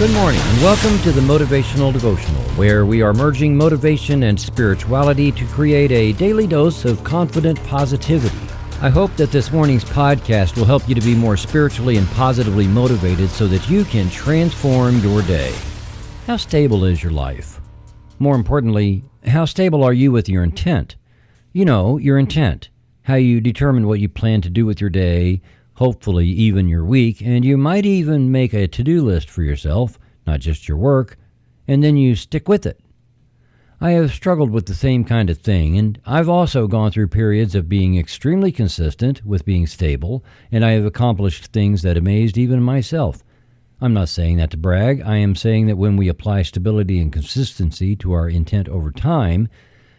Good morning and welcome to the Motivational Devotional, where we are merging motivation and spirituality to create a daily dose of confident positivity. I hope that this morning's podcast will help you to be more spiritually and positively motivated so that you can transform your day. How stable is your life? More importantly, how stable are you with your intent? You know, your intent, how you determine what you plan to do with your day, hopefully even your week, and you might even make a to-do list for yourself, not just your work, and then you stick with it. I have struggled with the same kind of thing, and I've also gone through periods of being extremely consistent with being stable, and I have accomplished things that amazed even myself. I'm not saying that to brag. I am saying that when we apply stability and consistency to our intent over time,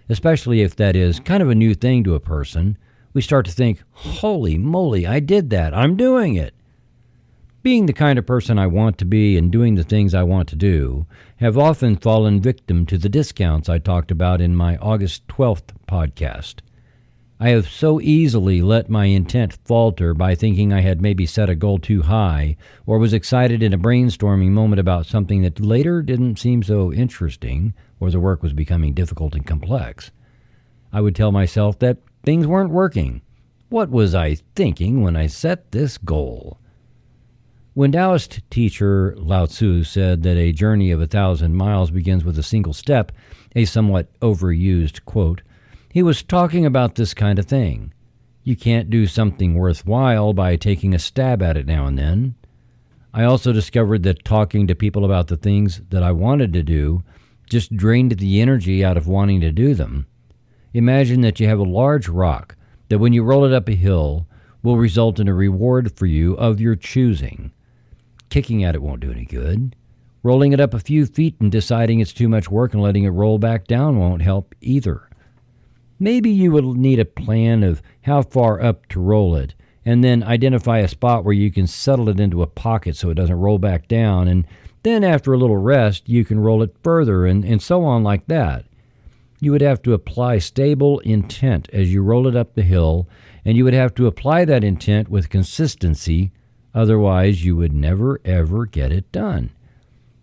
especially if that is kind of a new thing to a person, we start to think, holy moly, I did that. I'm doing it. Being the kind of person I want to be and doing the things I want to do have often fallen victim to the discounts I talked about in my August 12th podcast. I have so easily let my intent falter by thinking I had maybe set a goal too high or was excited in a brainstorming moment about something that later didn't seem so interesting or the work was becoming difficult and complex. I would tell myself that things weren't working. What was I thinking when I set this goal? When Taoist teacher Lao Tzu said that a journey of 1,000 miles begins with a single step, a somewhat overused quote, he was talking about this kind of thing. You can't do something worthwhile by taking a stab at it now and then. I also discovered that talking to people about the things that I wanted to do just drained the energy out of wanting to do them. Imagine that you have a large rock that when you roll it up a hill will result in a reward for you of your choosing. Kicking at it won't do any good. Rolling it up a few feet and deciding it's too much work and letting it roll back down won't help either. Maybe you will need a plan of how far up to roll it, and then identify a spot where you can settle it into a pocket so it doesn't roll back down, and then after a little rest you can roll it further, and so on like that. You would have to apply stable intent as you roll it up the hill, and you would have to apply that intent with consistency, otherwise you would never ever get it done.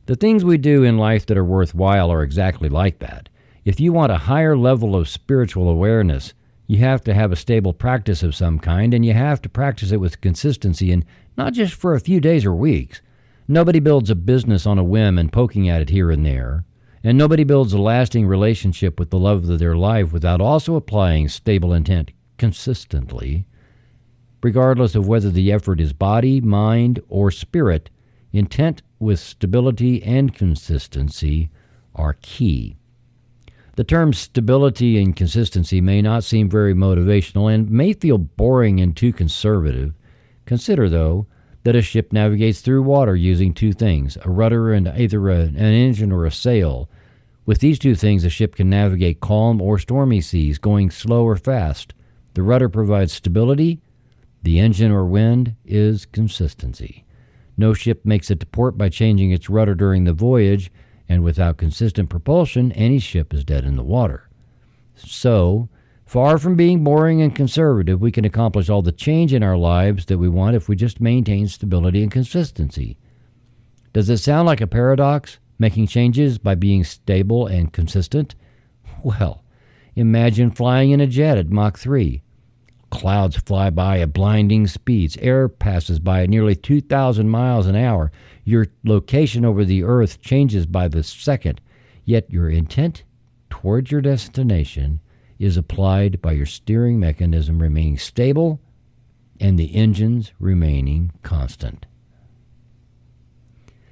The things we do in life that are worthwhile are exactly like that. If you want a higher level of spiritual awareness, you have to have a stable practice of some kind, and you have to practice it with consistency, and not just for a few days or weeks. Nobody builds a business on a whim and poking at it here and there. And nobody builds a lasting relationship with the love of their life without also applying stable intent consistently. Regardless of whether the effort is body, mind, or spirit, intent with stability and consistency are key. The terms stability and consistency may not seem very motivational and may feel boring and too conservative. Consider, though, that a ship navigates through water using two things, a rudder and either an engine or a sail. With these two things, a ship can navigate calm or stormy seas, going slow or fast. The rudder provides stability. The engine or wind is consistency. No ship makes it to port by changing its rudder during the voyage, and without consistent propulsion, any ship is dead in the water. So, far from being boring and conservative, we can accomplish all the change in our lives that we want if we just maintain stability and consistency. Does it sound like a paradox, making changes by being stable and consistent? Well, imagine flying in a jet at Mach 3. Clouds fly by at blinding speeds. Air passes by at nearly 2,000 miles an hour. Your location over the earth changes by the second, yet your intent towards your destination is applied by your steering mechanism remaining stable and the engines remaining constant.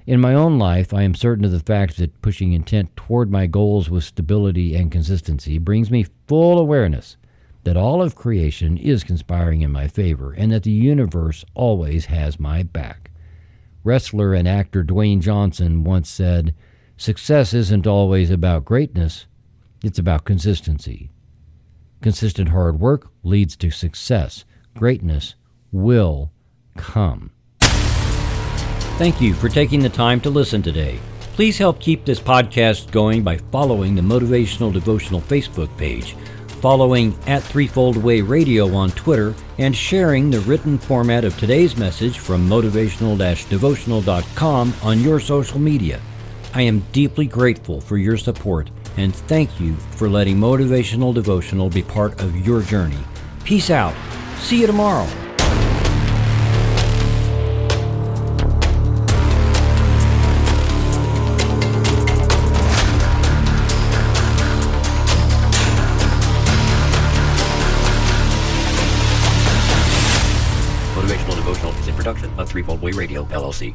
In my own life, I am certain of the fact that pushing intent toward my goals with stability and consistency brings me full awareness that all of creation is conspiring in my favor and that the universe always has my back. Wrestler and actor Dwayne Johnson once said, "Success isn't always about greatness, it's about consistency. Consistent hard work leads to success. Greatness will come." Thank you for taking the time to listen today. Please help keep this podcast going by following the Motivational Devotional Facebook page. following at Threefold Way Radio on Twitter, and sharing the written format of today's message from motivational-devotional.com on your social media. I am deeply grateful for your support, and thank you for letting Motivational Devotional be part of your journey. Peace out. See you tomorrow. Motivational Devotional is a production of Threefold Way Radio, LLC.